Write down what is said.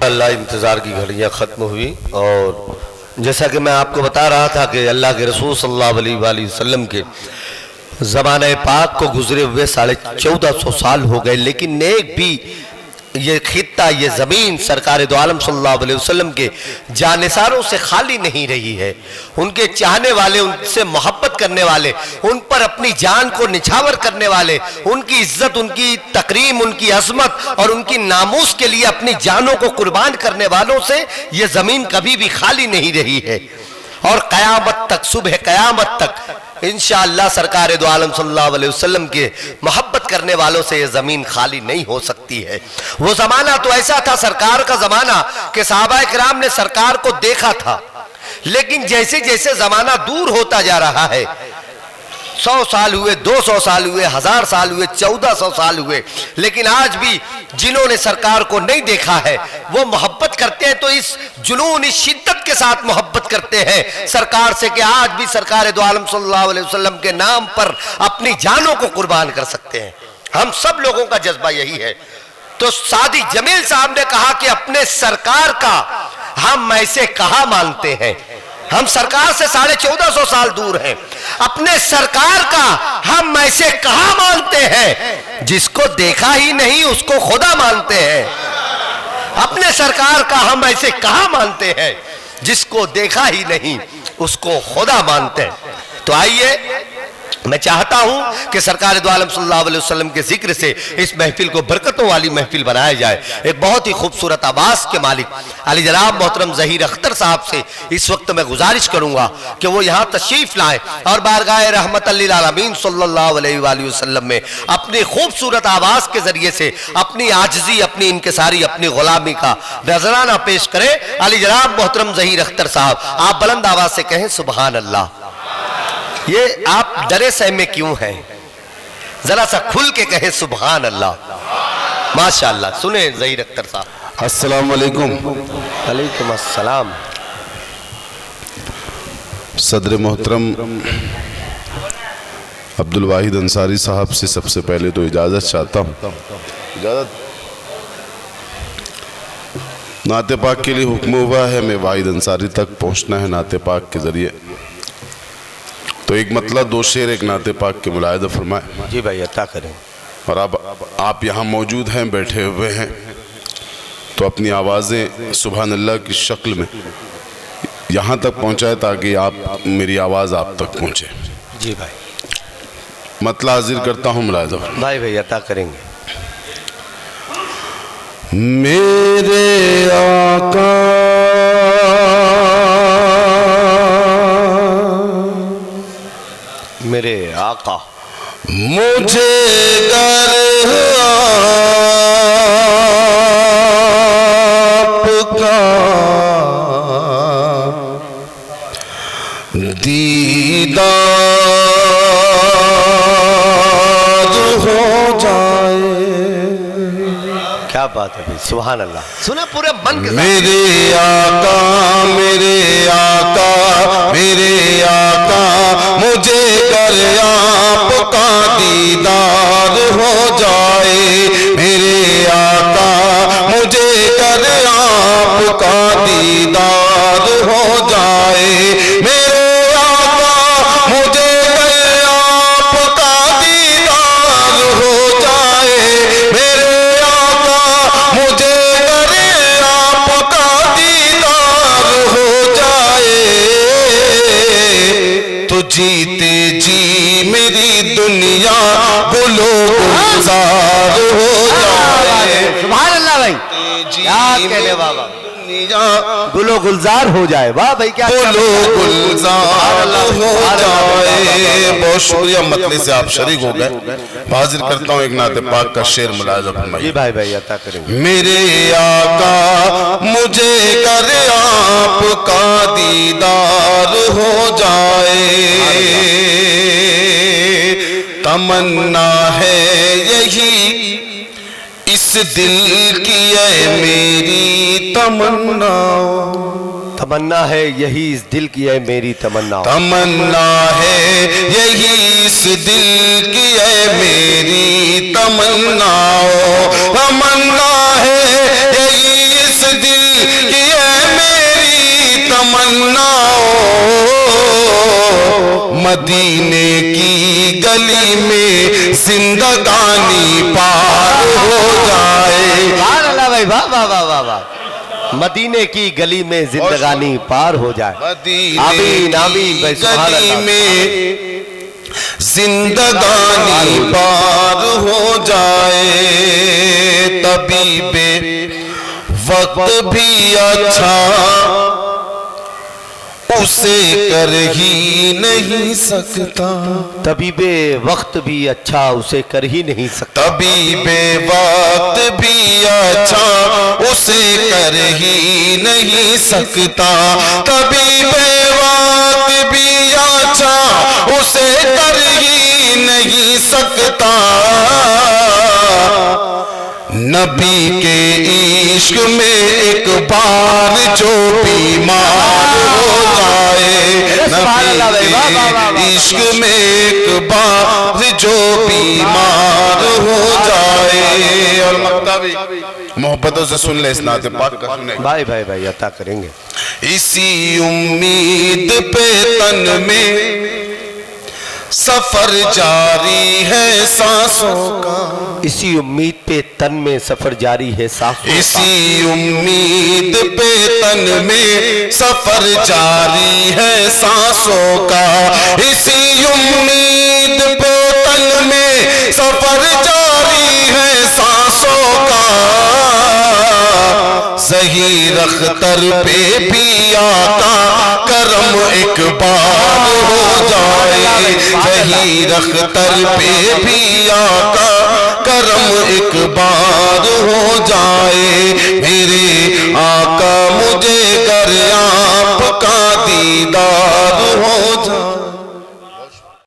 माशाअल्लाह इंतज़ार की घड़ियाँ ख़त्म हुई और जैसा कि मैं आपको बता रहा था कि अल्लाह के रसूल सल्लल्लाहु अलैहि वसल्लम के ज़माने पाक को गुजरे हुए 1450 साल हो गए, लेकिन एक भी ये खित्ता, ये ज़मीन सरकार दो आलम सल्लल्लाहु अलैहि वसल्लम के जानिसारों से खाली नहीं रही है। उनके चाहने वाले, उनसे मोहब्बत करने वाले, उन पर अपनी जान को निछावर करने वाले, उनकी इज्जत, उनकी तकरीम, उनकी अजमत और उनकी नामूस के लिए अपनी जानों को कुर्बान करने वालों से ये ज़मीन कभी भी खाली नहीं रही है। और क़यामत तक, सुबह क़यामत तक इंशाअल्लाह सरकार दो आलम सल्लल्लाहु अलैहि वसल्लम के मोहब्बत करने वालों से ये ज़मीन खाली नहीं हो सकती है। वो ज़माना तो ऐसा था, सरकार का ज़माना, कि सहाबा किराम ने सरकार को देखा था, लेकिन जैसे जैसे ज़माना दूर होता जा रहा है, 100 साल हुए, 200 साल हुए, 1000 साल हुए, 1400 साल हुए, लेकिन आज भी जिन्होंने सरकार को नहीं देखा है वो मोहब्बत करते हैं तो इस जुनून, इस शिद्दत के साथ मोहब्बत करते हैं सरकार से कि आज भी सरकार दो आलम सल्लल्लाहु अलैहि वसल्लम के नाम पर अपनी जानों को कुर्बान कर सकते हैं। हम सब लोगों का जज्बा यही है। तो सादी जमील साहब ने कहा कि अपने सरकार का हम ऐसे कहा मानते हैं, हम सरकार से 1450 साल दूर हैं, अपने सरकार का हम ऐसे कहा मानते हैं, जिसको देखा ही नहीं उसको खुदा मानते हैं। अपने सरकार का हम ऐसे कहा मानते हैं, जिसको देखा ही नहीं उसको खुदा मानते हैं। तो आइए, मैं चाहता हूं कि सरकार दो आलम सल्लल्लाहु अलैहि वसल्लम के जिक्र से इस महफिल को बरकतों वाली महफिल बनाया जाए। एक बहुत ही खूबसूरत आवाज़ के मालिक अली जनाब मोहतरम ज़हीर अख्तर साहब से इस वक्त मैं गुजारिश करूंगा कि वो यहाँ तशरीफ लाएं और बारगाह रहमत लिल आलमीन सल्लल्लाहु अलैहि वसल्लम में अपनी खूबसूरत आवाज़ के जरिए से अपनी आजिज़ी, अपनी इनकिसारी, अपनी गुलामी का नजराना पेश करें। अली जनाब मोहतरम ज़हीर अख्तर साहब, आप बुलंद आवाज़ से कहें सुबहान अल्लाह। ये आप डरे सहमे क्यों हैं? जरा सा खुल के कहे सुभान अल्लाह। माशाअल्लाह। सुने ज़हीर अख्तर साहब। अस्सलाम वालेकुम। वालेकुम अस्सलाम। सदर मोहतरम अब्दुल वाहिद अंसारी साहब से सबसे पहले तो इजाज़त चाहता हूँ। इजाज़त। नाते पाक के लिए हुक्म हुआ है, मैं वाहिद अंसारी तक पहुँचना है नाते पाक के ज़रिए। तो एक मतलब 2 शेर एक नाते पाक के मुलाहिदा फरमाए। जी भाई, अता करें। और अब आप यहाँ मौजूद हैं, बैठे हुए हैं, तो अपनी आवाज़ें सुभान अल्लाह की शक्ल में यहाँ तक पहुँचाए ताकि आप, मेरी आवाज़ आप तक पहुँचे। जी भाई, मतलब हाजिर करता हूँ मुलाहिदा। भाई भाई अता करेंगे। मेरे आका मेरे आका मुझे गर आपका दीदार हो जाए। क्या बात है भाई, सुभान अल्लाह। सुने पूरे मन के साथ। मेरे आका, मेरे आका, मेरे आका मुझे कर आपका दीदार हो जाए। मेरे आका मुझे कर आपका दीदार हो जाए। मेरे आका मुझे कर आपका दीदार हो जाए। मेरे आका मुझे कर आपका दीदार हो जाए। तो जीते जी मेरी दुनिया गुलो गुलजार हो जाए। सुभान अल्लाह भाई, क्या कहने बाबा, गुलो गुलजार हो जाए। वाह भाई, क्या गुलो गुलजार हो जाए। बहुत शुक्रिया, मतले से आप शरीक हो गए। हाजिर करता हूँ एक नाते पाक का शेर मुलाहिजा फरमाइए। जी भाई भाई अता करेंगे। मेरे आका मुझे कर आपका दीदार हो जाए। तमन्ना है यही इस दिल की है मेरी तमन्ना। तमन्ना है यही इस दिल की है मेरी तमन्ना। तमन्ना है यही इस दिल की है मेरी तमन्ना। तमन्ना है यही इस इस दिल की है मेरी तमन्नाओं, मदीने की गली में जिंदगानी पार हो जाए। भाई वाह वाह वाह वाह वाह। मदीने की गली में जिंदगानी पार हो जाए। आमीन आमीन भाई, सुभान गली अल्लाह। में जिंदगानी पार हो जाए, तबीबे वक्त भी अच्छा उसे कर ही नहीं सकता। तबीबे वक्त भी अच्छा उसे कर ही नहीं सकता। तबीबे वक्त भी अच्छा उसे कर ही नहीं सकता। तबीबे वक्त भी अच्छा उसे कर ही नहीं सकता। नबी के इश्क में एक बार जो बीमार हो जाए, नबी के इश्क में एक बार जो बीमार हो जाए। और मक्ता भी मोहब्बतों से सुन ले, इस नाते पाक का सुने। भाई भाई भाई अता करेंगे। इसी उम्मीद पे तन में सफर जारी है सांसों का। इसी उम्मीद पे तन में सफर जारी है सांसों का। इसी उम्मीद पे तन में सफर जारी है सांसों का। इसी उम्मीद पे तन में सफर जारी है सांसों का। सही रख्तर पे भी आका करम एक बार हो जाए। सही रख्तर पे भी आका करम एक बार हो जाए। मेरे आका मुझे गर आपका दीदार